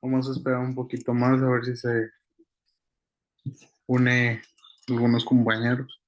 Vamos a esperar un poquito más a ver si se une algunos compañeros.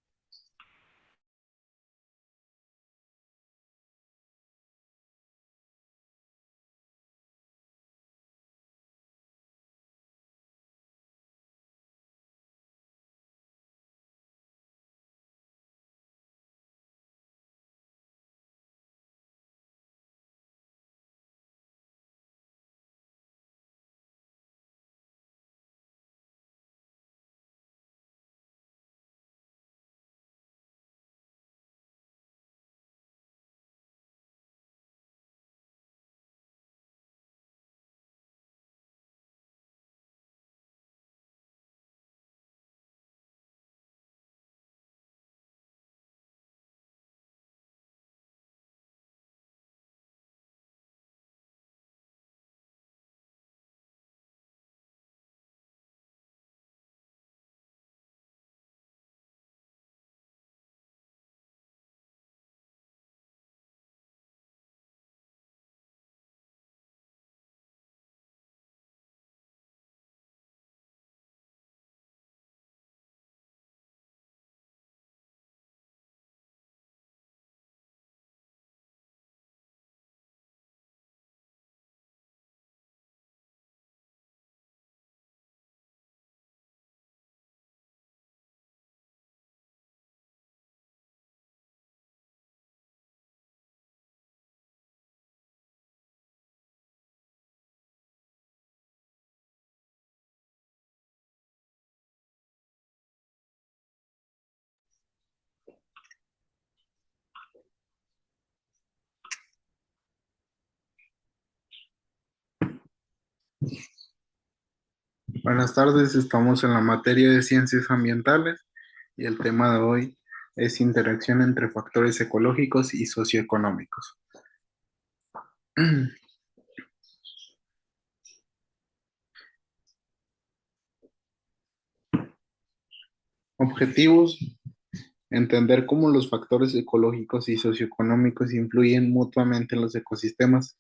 Buenas tardes, estamos en la materia de ciencias ambientales y el tema de hoy es interacción entre factores ecológicos y socioeconómicos. Objetivos: entender cómo los factores ecológicos y socioeconómicos influyen mutuamente en los ecosistemas,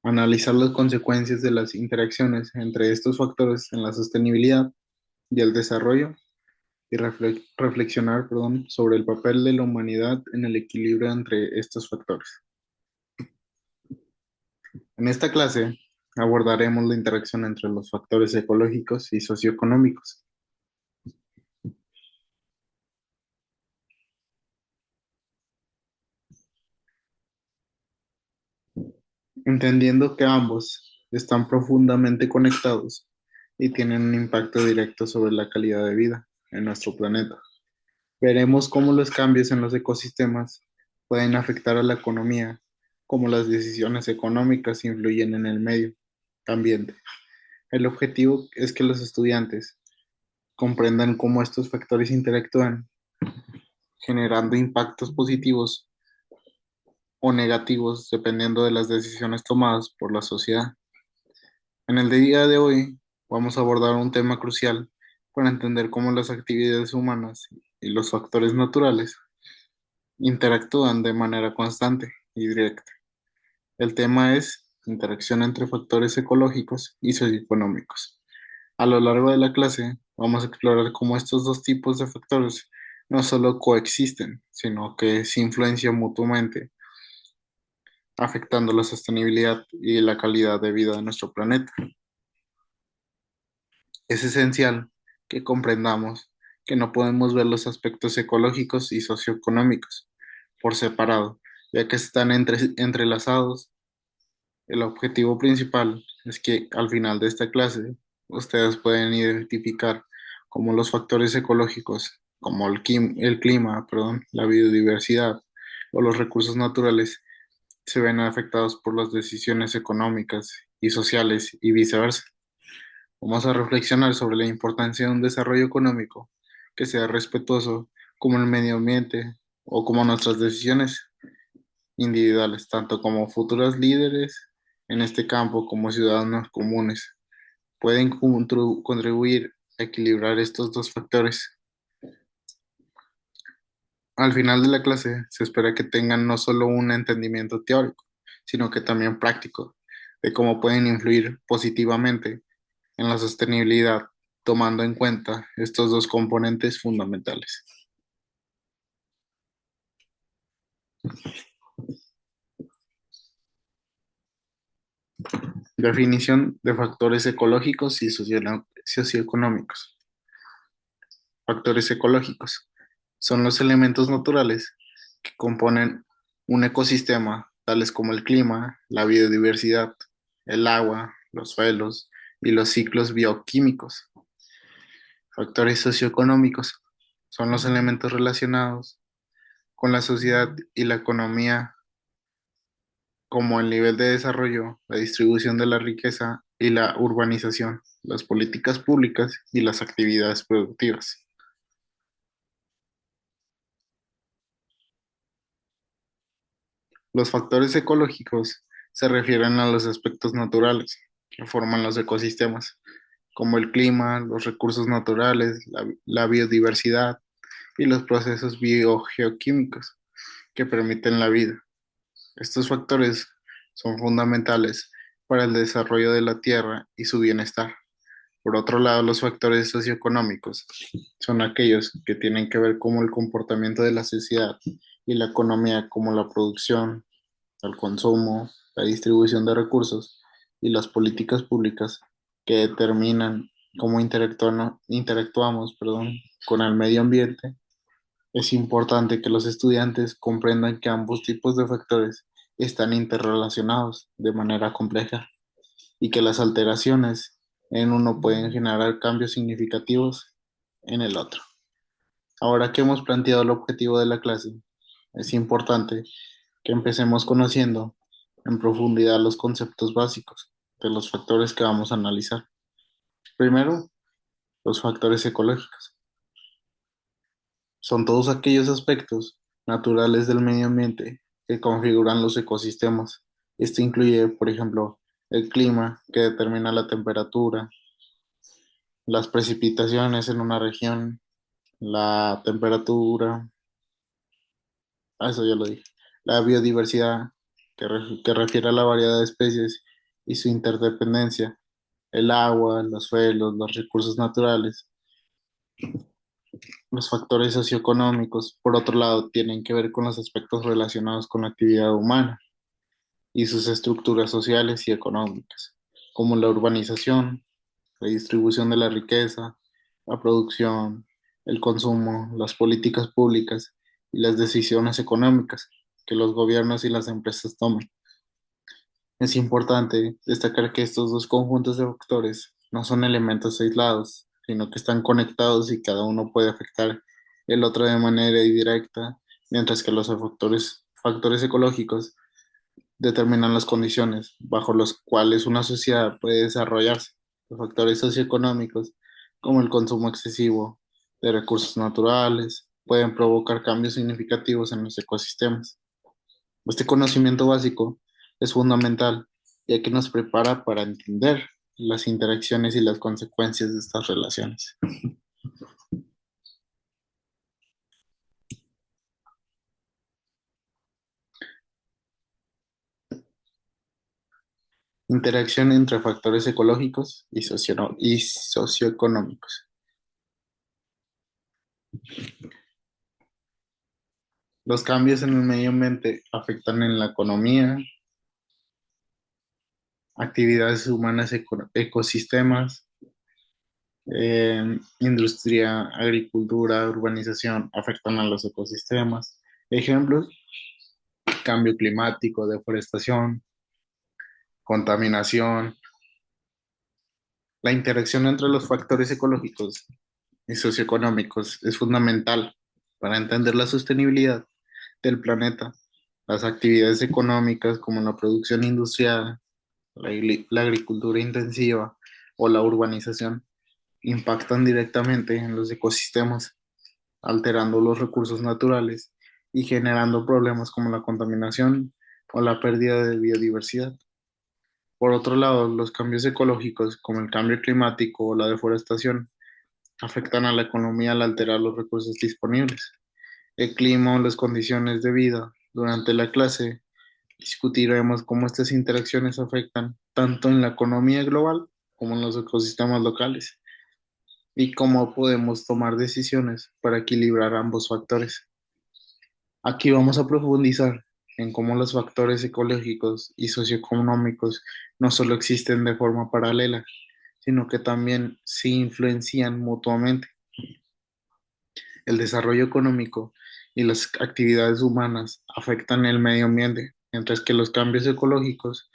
analizar las consecuencias de las interacciones entre estos factores en la sostenibilidad y el desarrollo, y reflexionar, sobre el papel de la humanidad en el equilibrio entre estos factores. En esta clase abordaremos la interacción entre los factores ecológicos y socioeconómicos, entendiendo que ambos están profundamente conectados y tienen un impacto directo sobre la calidad de vida en nuestro planeta. Veremos cómo los cambios en los ecosistemas pueden afectar a la economía, cómo las decisiones económicas influyen en el medio ambiente. El objetivo es que los estudiantes comprendan cómo estos factores interactúan, generando impactos positivos o negativos dependiendo de las decisiones tomadas por la sociedad. En el día de hoy vamos a abordar un tema crucial para entender cómo las actividades humanas y los factores naturales interactúan de manera constante y directa. El tema es interacción entre factores ecológicos y socioeconómicos. A lo largo de la clase vamos a explorar cómo estos dos tipos de factores no solo coexisten, sino que se influencian mutuamente, afectando la sostenibilidad y la calidad de vida de nuestro planeta. Es esencial que comprendamos que no podemos ver los aspectos ecológicos y socioeconómicos por separado, ya que están entrelazados. El objetivo principal es que al final de esta clase ustedes pueden identificar cómo los factores ecológicos, como el clima, la biodiversidad o los recursos naturales, se ven afectados por las decisiones económicas y sociales y viceversa. Vamos a reflexionar sobre la importancia de un desarrollo económico que sea respetuoso como el medio ambiente o como nuestras decisiones individuales, tanto como futuros líderes en este campo como ciudadanos comunes, pueden contribuir a equilibrar estos dos factores. Al final de la clase se espera que tengan no solo un entendimiento teórico, sino que también práctico de cómo pueden influir positivamente en la sostenibilidad, tomando en cuenta estos dos componentes fundamentales. Definición de factores ecológicos y socioeconómicos. Factores ecológicos son los elementos naturales que componen un ecosistema, tales como el clima, la biodiversidad, el agua, los suelos y los ciclos bioquímicos. Factores socioeconómicos son los elementos relacionados con la sociedad y la economía, como el nivel de desarrollo, la distribución de la riqueza y la urbanización, las políticas públicas y las actividades productivas. Los factores ecológicos se refieren a los aspectos naturales que forman los ecosistemas, como el clima, los recursos naturales, la biodiversidad y los procesos biogeoquímicos que permiten la vida. Estos factores son fundamentales para el desarrollo de la tierra y su bienestar. Por otro lado, los factores socioeconómicos son aquellos que tienen que ver con el comportamiento de la sociedad y la economía, como la producción, el consumo, la distribución de recursos y las políticas públicas que determinan cómo interactuamos, con el medio ambiente. Es importante que los estudiantes comprendan que ambos tipos de factores están interrelacionados de manera compleja y que las alteraciones en uno pueden generar cambios significativos en el otro. Ahora que hemos planteado el objetivo de la clase, es importante que empecemos conociendo en profundidad los conceptos básicos de los factores que vamos a analizar. Primero, los factores ecológicos. Son todos aquellos aspectos naturales del medio ambiente que configuran los ecosistemas. Esto incluye, por ejemplo, el clima, que determina la temperatura, las precipitaciones en una región, la temperatura, eso ya lo dije, la biodiversidad, que refiere a la variedad de especies y su interdependencia, el agua, los suelos, los recursos naturales. Los factores socioeconómicos, por otro lado, tienen que ver con los aspectos relacionados con la actividad humana y sus estructuras sociales y económicas, como la urbanización, la distribución de la riqueza, la producción, el consumo, las políticas públicas y las decisiones económicas que los gobiernos y las empresas toman. Es importante destacar que estos dos conjuntos de factores no son elementos aislados, sino que están conectados y cada uno puede afectar el otro de manera indirecta, mientras que los factores ecológicos determinan las condiciones bajo las cuales una sociedad puede desarrollarse. Los factores socioeconómicos, como el consumo excesivo de recursos naturales, pueden provocar cambios significativos en los ecosistemas. Este conocimiento básico es fundamental, ya que nos prepara para entender las interacciones y las consecuencias de estas relaciones. Interacción entre factores ecológicos y socioeconómicos. Los cambios en el medio ambiente afectan en la economía, actividades humanas, ecosistemas, industria, agricultura, urbanización, afectan a los ecosistemas. Ejemplos: cambio climático, deforestación, contaminación. La interacción entre los factores ecológicos y socioeconómicos es fundamental para entender la sostenibilidad del planeta. Las actividades económicas como la producción industrial, la agricultura intensiva o la urbanización impactan directamente en los ecosistemas, alterando los recursos naturales y generando problemas como la contaminación o la pérdida de biodiversidad. Por otro lado, los cambios ecológicos, como el cambio climático o la deforestación, afectan a la economía al alterar los recursos disponibles, el clima o las condiciones de vida. Durante la clase discutiremos cómo estas interacciones afectan tanto en la economía global como en los ecosistemas locales, y cómo podemos tomar decisiones para equilibrar ambos factores. Aquí vamos a profundizar en cómo los factores ecológicos y socioeconómicos no solo existen de forma paralela, sino que también se influencian mutuamente. El desarrollo económico y las actividades humanas afectan el medio ambiente, mientras que los cambios ecológicos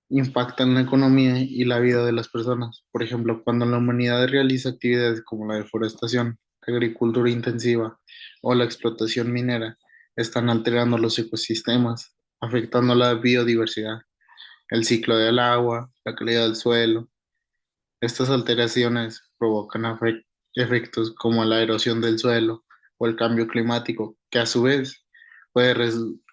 impactan la economía y la vida de las personas. Por ejemplo, cuando la humanidad realiza actividades como la deforestación, agricultura intensiva o la explotación minera, están alterando los ecosistemas, afectando la biodiversidad, el ciclo del agua, la calidad del suelo. Estas alteraciones provocan efectos como la erosión del suelo o el cambio climático, que a su vez puede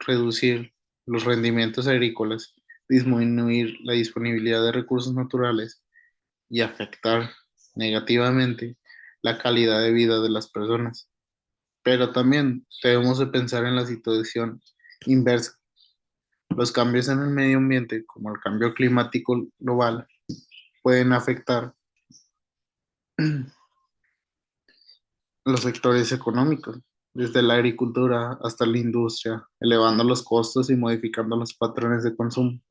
reducir los rendimientos agrícolas, disminuir la disponibilidad de recursos naturales y afectar negativamente la calidad de vida de las personas. Pero también debemos de pensar en la situación inversa. Los cambios en el medio ambiente, como el cambio climático global, pueden afectar los sectores económicos, desde la agricultura hasta la industria, elevando los costos y modificando los patrones de consumo.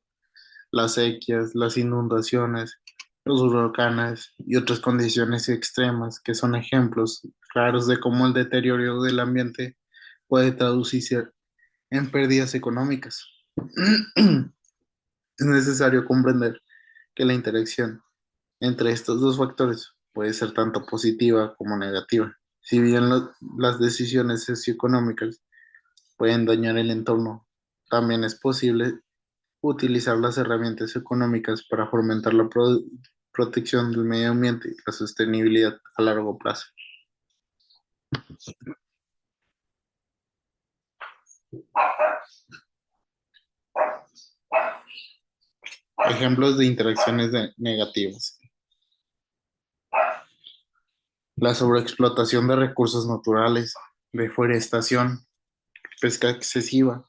Las sequías, las inundaciones, los huracanes y otras condiciones extremas que son ejemplos claros de cómo el deterioro del ambiente puede traducirse en pérdidas económicas. Es necesario comprender que la interacción entre estos dos factores puede ser tanto positiva como negativa. Si bien las decisiones socioeconómicas pueden dañar el entorno, también es posible utilizar las herramientas económicas para fomentar la protección del medio ambiente y la sostenibilidad a largo plazo. Ejemplos de interacciones negativas. La sobreexplotación de recursos naturales, deforestación, pesca excesiva,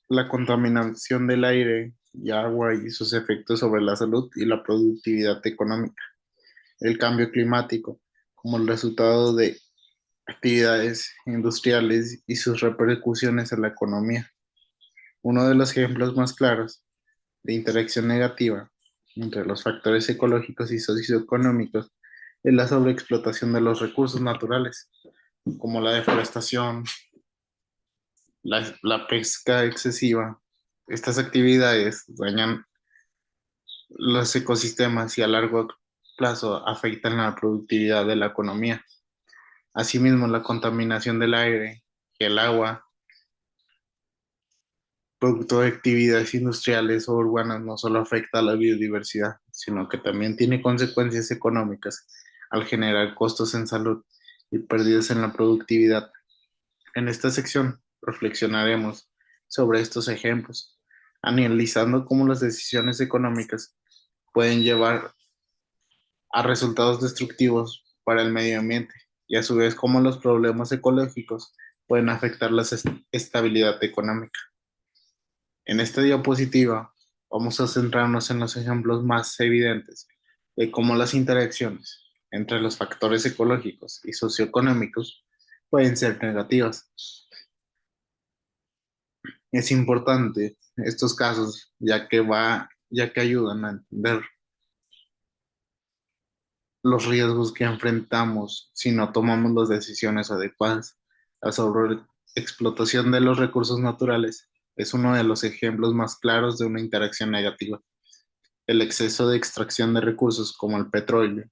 la contaminación del aire y agua y sus efectos sobre la salud y la productividad económica, el cambio climático como el resultado de actividades industriales y sus repercusiones en la economía. Uno de los ejemplos más claros de interacción negativa entre los factores ecológicos y socioeconómicos es la sobreexplotación de los recursos naturales, como la deforestación, la pesca excesiva. Estas actividades dañan los ecosistemas y a largo plazo afectan la productividad de la economía. Asimismo, la contaminación del aire y el agua, producto de actividades industriales o urbanas, no solo afecta a la biodiversidad, sino que también tiene consecuencias económicas al generar costos en salud y pérdidas en la productividad. En esta sección reflexionaremos sobre estos ejemplos, analizando cómo las decisiones económicas pueden llevar a resultados destructivos para el medio ambiente y a su vez cómo los problemas ecológicos pueden afectar la estabilidad económica. En esta diapositiva vamos a centrarnos en los ejemplos más evidentes de cómo las interacciones entre los factores ecológicos y socioeconómicos pueden ser negativas. Es importante estos casos ya que ayudan a entender los riesgos que enfrentamos si no tomamos las decisiones adecuadas. La sobreexplotación de los recursos naturales es uno de los ejemplos más claros de una interacción negativa. El exceso de extracción de recursos como el petróleo,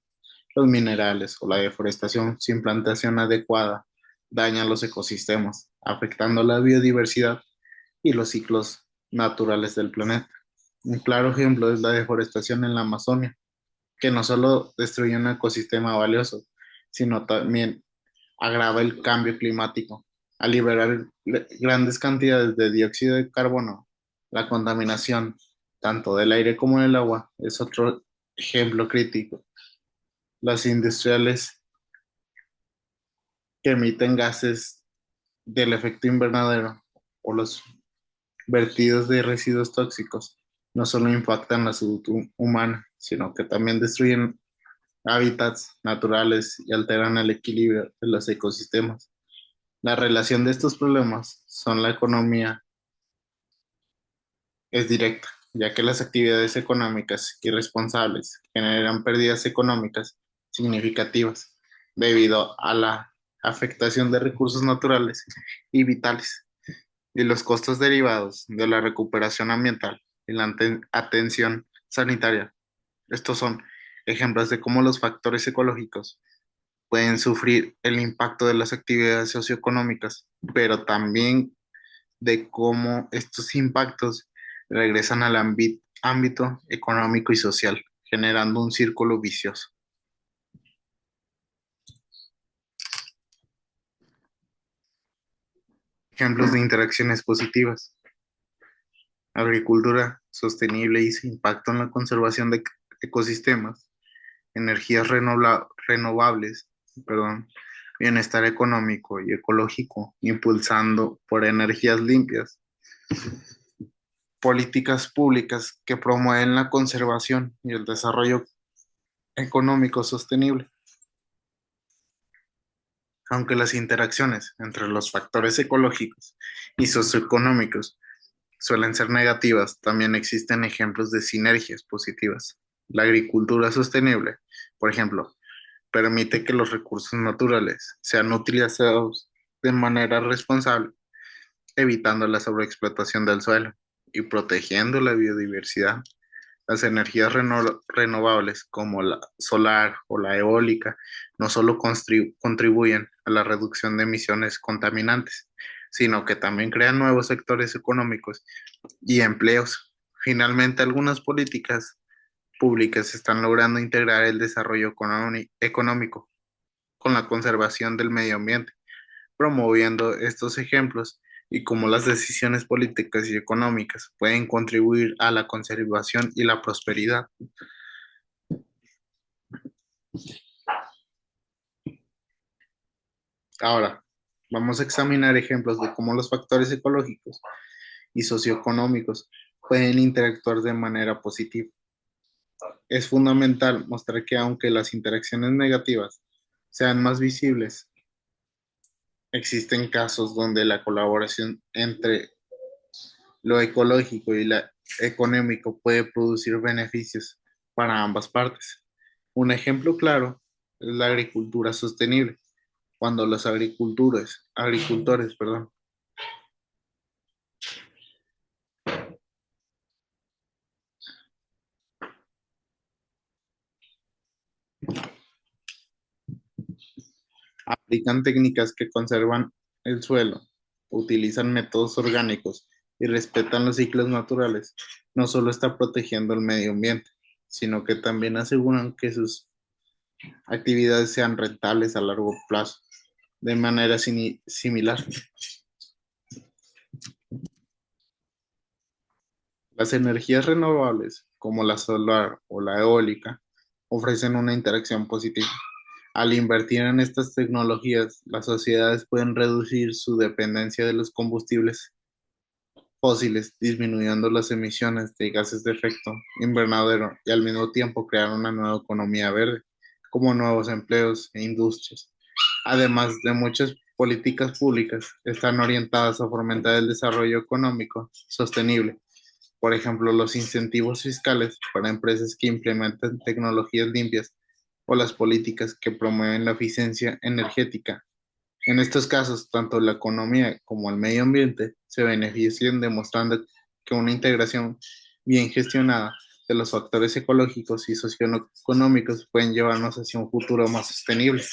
los minerales o la deforestación sin plantación adecuada daña los ecosistemas, afectando la biodiversidad y los ciclos naturales del planeta. Un claro ejemplo es la deforestación en la Amazonia, que no solo destruye un ecosistema valioso, sino también agrava el cambio climático. Al liberar grandes cantidades de dióxido de carbono, la contaminación, tanto del aire como del agua, es otro ejemplo crítico. Las industriales que emiten gases del efecto invernadero o los vertidos de residuos tóxicos no solo impactan la salud humana, sino que también destruyen hábitats naturales y alteran el equilibrio de los ecosistemas. La relación de estos problemas son la economía es directa, ya que las actividades económicas irresponsables generan pérdidas económicas significativas debido a la afectación de recursos naturales y vitales y los costos derivados de la recuperación ambiental y la atención sanitaria. Estos son ejemplos de cómo los factores ecológicos pueden sufrir el impacto de las actividades socioeconómicas, pero también de cómo estos impactos regresan al ámbito económico y social, generando un círculo vicioso. Ejemplos de interacciones positivas: agricultura sostenible y su impacto en la conservación de ecosistemas, energías renovables, perdón, bienestar económico y ecológico, impulsando por energías limpias, políticas públicas que promueven la conservación y el desarrollo económico sostenible. Aunque las interacciones entre los factores ecológicos y socioeconómicos suelen ser negativas, también existen ejemplos de sinergias positivas. La agricultura sostenible, por ejemplo, permite que los recursos naturales sean utilizados de manera responsable, evitando la sobreexplotación del suelo y protegiendo la biodiversidad. Las energías renovables como la solar o la eólica no solo contribuyen a la reducción de emisiones contaminantes, sino que también crean nuevos sectores económicos y empleos. Finalmente, algunas políticas públicas están logrando integrar el desarrollo económico con la conservación del medio ambiente, promoviendo estos ejemplos y cómo las decisiones políticas y económicas pueden contribuir a la conservación y la prosperidad. Ahora, vamos a examinar ejemplos de cómo los factores ecológicos y socioeconómicos pueden interactuar de manera positiva. Es fundamental mostrar que aunque las interacciones negativas sean más visibles, existen casos donde la colaboración entre lo ecológico y lo económico puede producir beneficios para ambas partes. Un ejemplo claro es la agricultura sostenible, cuando los agricultores, perdón, aplican técnicas que conservan el suelo, utilizan métodos orgánicos y respetan los ciclos naturales, no solo está protegiendo el medio ambiente, sino que también aseguran que sus actividades sean rentables a largo plazo. De manera similar, las energías renovables, como la solar o la eólica, ofrecen una interacción positiva. Al invertir en estas tecnologías, las sociedades pueden reducir su dependencia de los combustibles fósiles, disminuyendo las emisiones de gases de efecto invernadero y al mismo tiempo crear una nueva economía verde, como nuevos empleos e industrias. Además de muchas políticas públicas están orientadas a fomentar el desarrollo económico sostenible. Por ejemplo, los incentivos fiscales para empresas que implementan tecnologías limpias o las políticas que promueven la eficiencia energética. En estos casos, tanto la economía como el medio ambiente se benefician, demostrando que una integración bien gestionada de los factores ecológicos y socioeconómicos pueden llevarnos hacia un futuro más sostenible.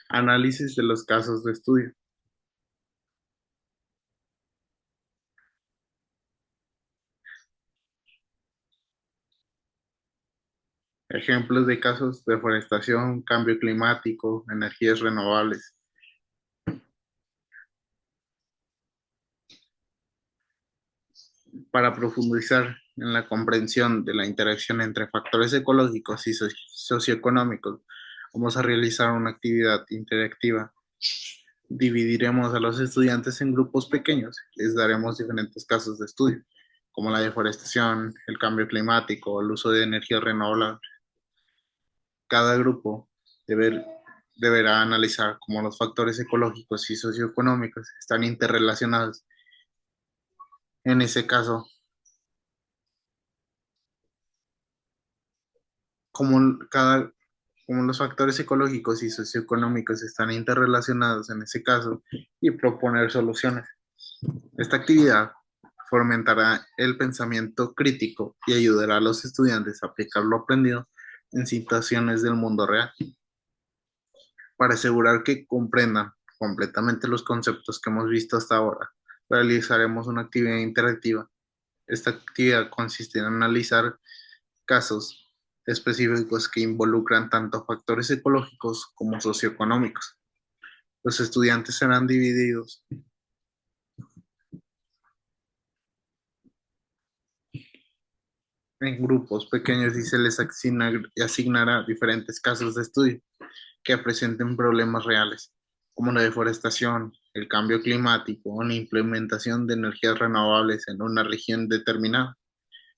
Análisis de los casos de estudio. Ejemplos de casos: deforestación, cambio climático, energías renovables. Para profundizar en la comprensión de la interacción entre factores ecológicos y socioeconómicos, vamos a realizar una actividad interactiva. Dividiremos a los estudiantes en grupos pequeños. Les daremos diferentes casos de estudio, como la deforestación, el cambio climático, el uso de energía renovable. Cada grupo debe- deberá analizar cómo los factores ecológicos y socioeconómicos están interrelacionados. En ese caso, cómo, cada, cómo los factores ecológicos y socioeconómicos están interrelacionados en ese caso y proponer soluciones. Esta actividad fomentará el pensamiento crítico y ayudará a los estudiantes a aplicar lo aprendido en situaciones del mundo real. Para asegurar que comprendan completamente los conceptos que hemos visto hasta ahora, realizaremos una actividad interactiva. Esta actividad consiste en analizar casos específicos que involucran tanto factores ecológicos como socioeconómicos. Los estudiantes serán divididos en grupos pequeños y se les asignará diferentes casos de estudio que presenten problemas reales, como la deforestación, el cambio climático o la implementación de energías renovables en una región determinada.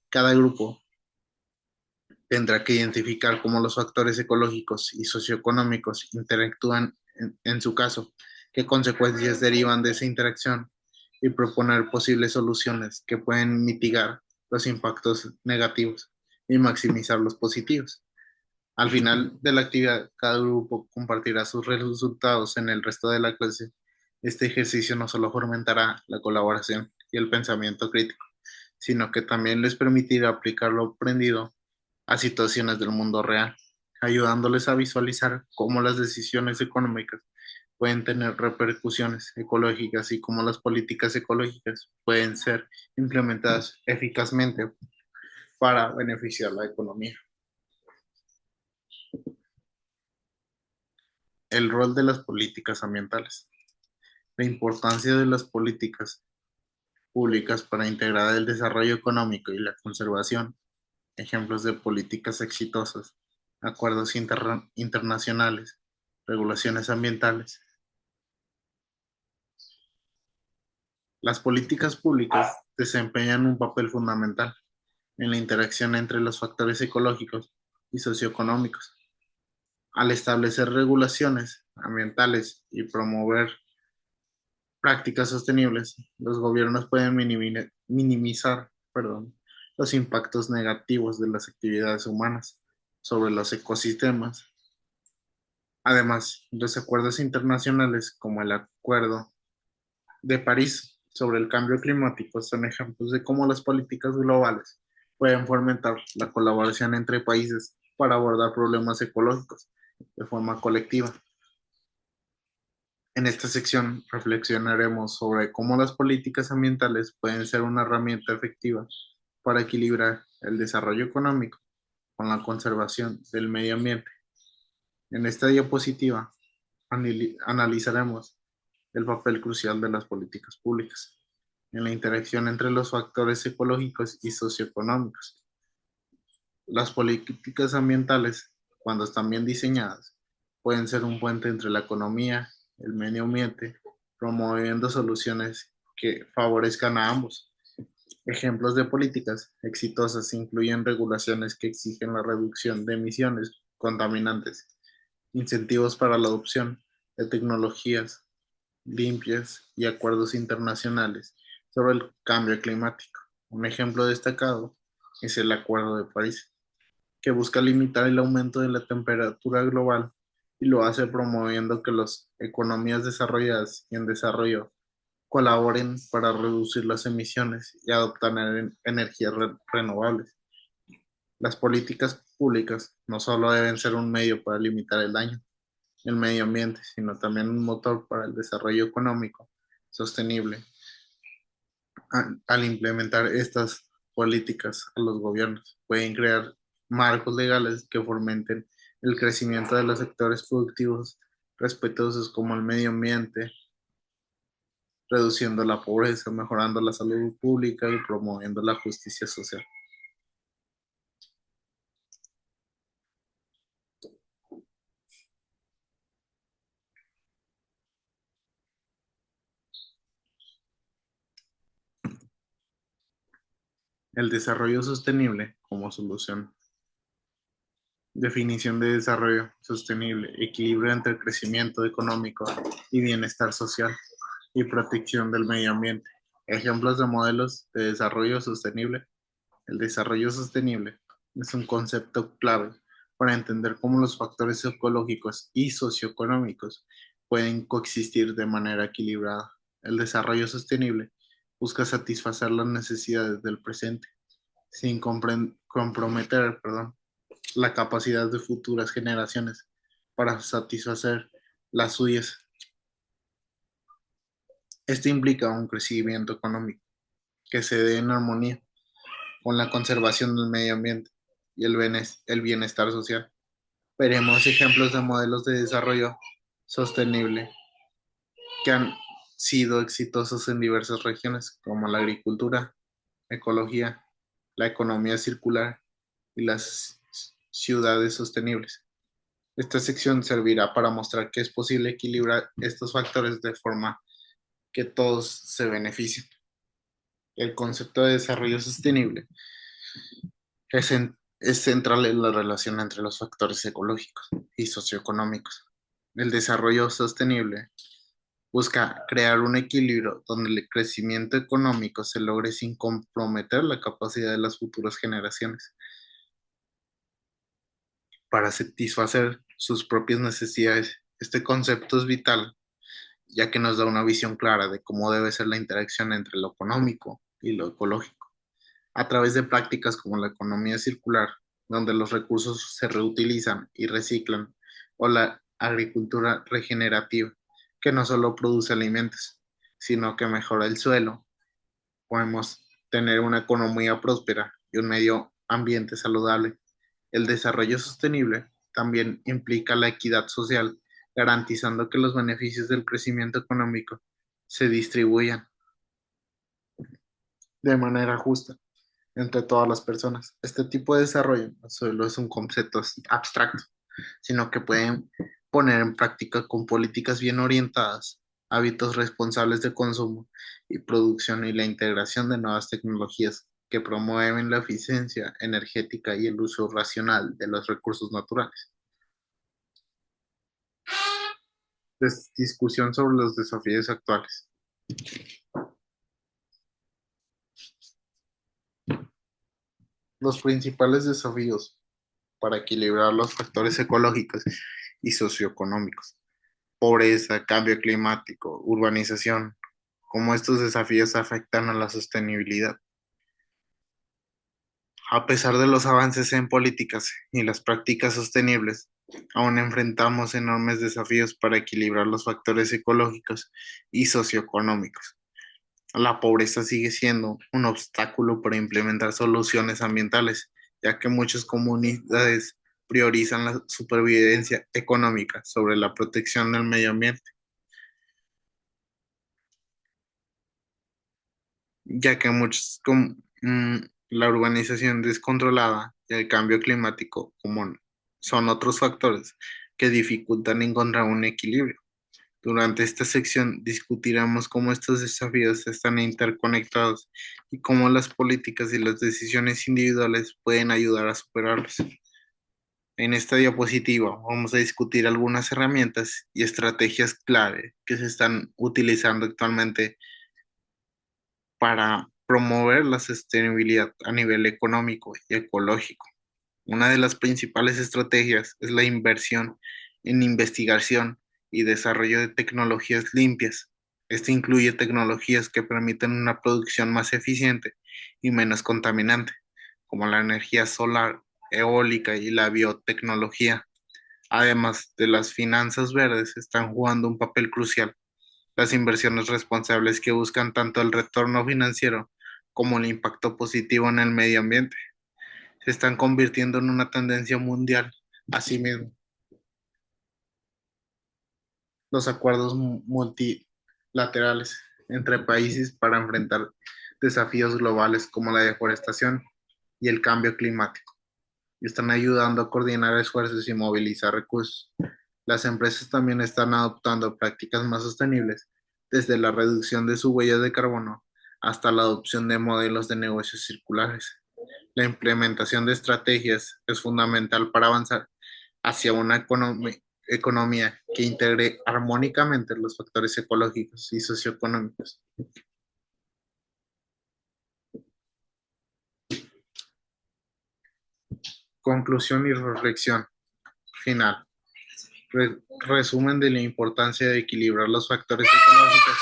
Cada grupo tendrá que identificar cómo los factores ecológicos y socioeconómicos interactúan en su caso, qué consecuencias derivan de esa interacción y proponer posibles soluciones que pueden mitigar los impactos negativos y maximizar los positivos. Al final de la actividad, cada grupo compartirá sus resultados en el resto de la clase. Este ejercicio no solo fomentará la colaboración y el pensamiento crítico, sino que también les permitirá aplicar lo aprendido a situaciones del mundo real, ayudándoles a visualizar cómo las decisiones económicas pueden tener repercusiones ecológicas y cómo las políticas ecológicas pueden ser implementadas eficazmente para beneficiar la economía. El rol de las políticas ambientales. La importancia de las políticas públicas para integrar el desarrollo económico y la conservación. Ejemplos de políticas exitosas, acuerdos internacionales, regulaciones ambientales. Las políticas públicas desempeñan un papel fundamental en la interacción entre los factores ecológicos y socioeconómicos. Al establecer regulaciones ambientales y promover prácticas sostenibles, los gobiernos pueden minimizar, los impactos negativos de las actividades humanas sobre los ecosistemas. Además, los acuerdos internacionales como el Acuerdo de París sobre el cambio climático son ejemplos de cómo las políticas globales pueden fomentar la colaboración entre países para abordar problemas ecológicos de forma colectiva. En esta sección reflexionaremos sobre cómo las políticas ambientales pueden ser una herramienta efectiva para equilibrar el desarrollo económico con la conservación del medio ambiente. En esta diapositiva analizaremos el papel crucial de las políticas públicas en la interacción entre los factores ecológicos y socioeconómicos. Las políticas ambientales, cuando están bien diseñadas, pueden ser un puente entre la economía, el medio ambiente, promoviendo soluciones que favorezcan a ambos. Ejemplos de políticas exitosas incluyen regulaciones que exigen la reducción de emisiones contaminantes, incentivos para la adopción de tecnologías limpias y acuerdos internacionales sobre el cambio climático. Un ejemplo destacado es el Acuerdo de París, que busca limitar el aumento de la temperatura global y lo hace promoviendo que las economías desarrolladas y en desarrollo colaboren para reducir las emisiones y adoptar energías renovables. Las políticas públicas no solo deben ser un medio para limitar el daño del medio ambiente, sino también un motor para el desarrollo económico sostenible. Al implementar estas políticas a los gobiernos, pueden crear marcos legales que fomenten el crecimiento de los sectores productivos respetuosos como el medio ambiente, reduciendo la pobreza, mejorando la salud pública y promoviendo la justicia social. El desarrollo sostenible como solución. Definición de desarrollo sostenible: equilibrio entre crecimiento económico y bienestar social y protección del medio ambiente. Ejemplos de modelos de desarrollo sostenible. El desarrollo sostenible es un concepto clave para entender cómo los factores ecológicos y socioeconómicos pueden coexistir de manera equilibrada. El desarrollo sostenible busca satisfacer las necesidades del presente sin comprometer, la capacidad de futuras generaciones para satisfacer las suyas. Esto implica un crecimiento económico que se dé en armonía con la conservación del medio ambiente y el bienestar social. Veremos ejemplos de modelos de desarrollo sostenible que han sido exitosos en diversas regiones, como la agricultura, ecología, la economía circular y las ciudades sostenibles. Esta sección servirá para mostrar que es posible equilibrar estos factores de forma que todos se beneficien. El concepto de desarrollo sostenible es central en la relación entre los factores ecológicos y socioeconómicos. El desarrollo sostenible busca crear un equilibrio donde el crecimiento económico se logre sin comprometer la capacidad de las futuras generaciones para satisfacer sus propias necesidades. Este concepto es vital, ya que nos da una visión clara de cómo debe ser la interacción entre lo económico y lo ecológico, a través de prácticas como la economía circular, donde los recursos se reutilizan y reciclan, o la agricultura regenerativa, que no solo produce alimentos, sino que mejora el suelo. Podemos tener una economía próspera y un medio ambiente saludable. El desarrollo sostenible también implica la equidad social, garantizando que los beneficios del crecimiento económico se distribuyan de manera justa entre todas las personas. Este tipo de desarrollo no solo es un concepto abstracto, sino que pueden poner en práctica con políticas bien orientadas, hábitos responsables de consumo y producción y la integración de nuevas tecnologías que promueven la eficiencia energética y el uso racional de los recursos naturales. Discusión sobre los desafíos actuales. Los principales desafíos para equilibrar los factores ecológicos y socioeconómicos: pobreza, cambio climático, urbanización, cómo estos desafíos afectan a la sostenibilidad. A pesar de los avances en políticas y las prácticas sostenibles, aún enfrentamos enormes desafíos para equilibrar los factores ecológicos y socioeconómicos. La pobreza sigue siendo un obstáculo para implementar soluciones ambientales, ya que muchas comunidades priorizan la supervivencia económica sobre la protección del medio ambiente, ya que la urbanización descontrolada y el cambio climático como son otros factores que dificultan encontrar un equilibrio. Durante esta sección discutiremos cómo estos desafíos están interconectados y cómo las políticas y las decisiones individuales pueden ayudar a superarlos. En esta diapositiva vamos a discutir algunas herramientas y estrategias clave que se están utilizando actualmente para promover la sostenibilidad a nivel económico y ecológico. Una de las principales estrategias es la inversión en investigación y desarrollo de tecnologías limpias. Esto incluye tecnologías que permiten una producción más eficiente y menos contaminante, como la energía solar, eólica y la biotecnología. Además de las finanzas verdes, están jugando un papel crucial las inversiones responsables que buscan tanto el retorno financiero como el impacto positivo en el medio ambiente. Se están convirtiendo en una tendencia mundial. Asimismo, los acuerdos multilaterales. entre países para enfrentar desafíos globales como la deforestación y el cambio climático. Y están ayudando a coordinar esfuerzos y movilizar recursos. Las empresas también están adoptando prácticas más sostenibles, desde la reducción de su huella de carbono hasta la adopción de modelos de negocios circulares. La implementación de estrategias es fundamental para avanzar hacia una economía que integre armónicamente los factores ecológicos y socioeconómicos. Conclusión y reflexión final. Resumen de la importancia de equilibrar los factores ecológicos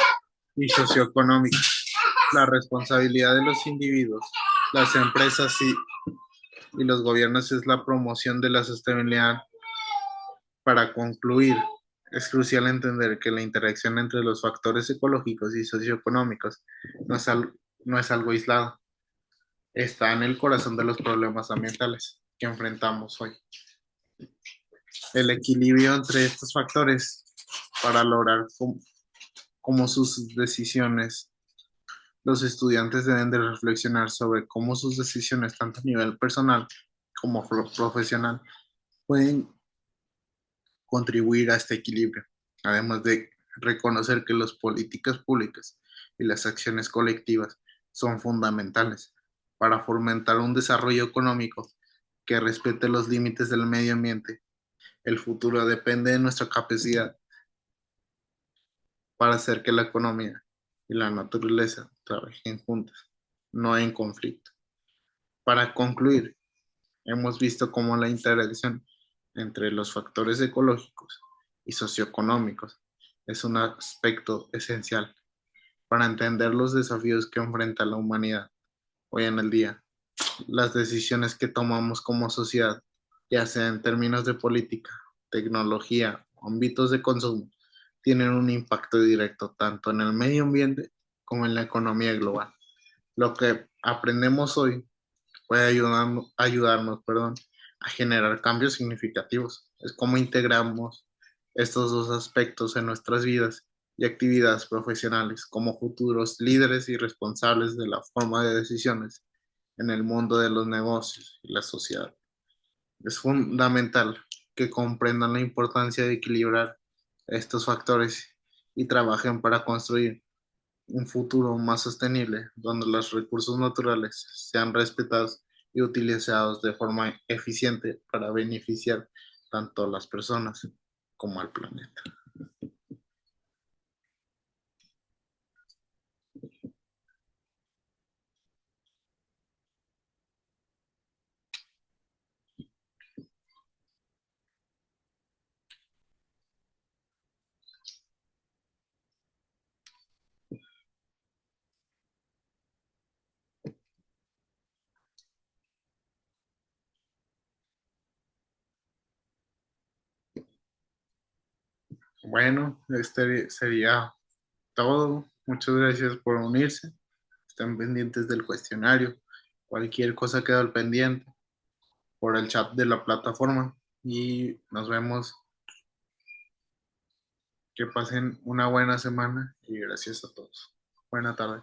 y socioeconómicos, la responsabilidad de los individuos, las empresas y los gobiernos es la promoción de la sostenibilidad. Para concluir, es crucial entender que la interacción entre los factores ecológicos y socioeconómicos no es, no es algo aislado, está en el corazón de los problemas ambientales que enfrentamos hoy. El equilibrio entre estos factores para lograr cómo sus decisiones, los estudiantes deben de reflexionar sobre cómo sus decisiones, tanto a nivel personal como profesional, pueden contribuir a este equilibrio, además de reconocer que las políticas públicas y las acciones colectivas son fundamentales para fomentar un desarrollo económico que respete los límites del medio ambiente. El futuro depende de nuestra capacidad para hacer que la economía y la naturaleza trabajen juntas, no en conflicto. Para concluir, hemos visto cómo la interacción entre los factores ecológicos y socioeconómicos es un aspecto esencial para entender los desafíos que enfrenta la humanidad hoy en el día. Las decisiones que tomamos como sociedad, ya sea en términos de política, tecnología o ámbitos de consumo, tienen un impacto directo tanto en el medio ambiente como en la economía global. Lo que aprendemos hoy puede ayudarnos, a generar cambios significativos. Es como integramos estos dos aspectos en nuestras vidas y actividades profesionales como futuros líderes y responsables de la forma de decisiones en el mundo de los negocios y la sociedad. Es fundamental que comprendan la importancia de equilibrar estos factores y trabajen para construir un futuro más sostenible, donde los recursos naturales sean respetados y utilizados de forma eficiente para beneficiar tanto a las personas como al planeta. Bueno, este sería todo. Muchas gracias por unirse. Estén pendientes del cuestionario. Cualquier cosa queda al pendiente por el chat de la plataforma y nos vemos. Que pasen una buena semana y gracias a todos. Buena tarde.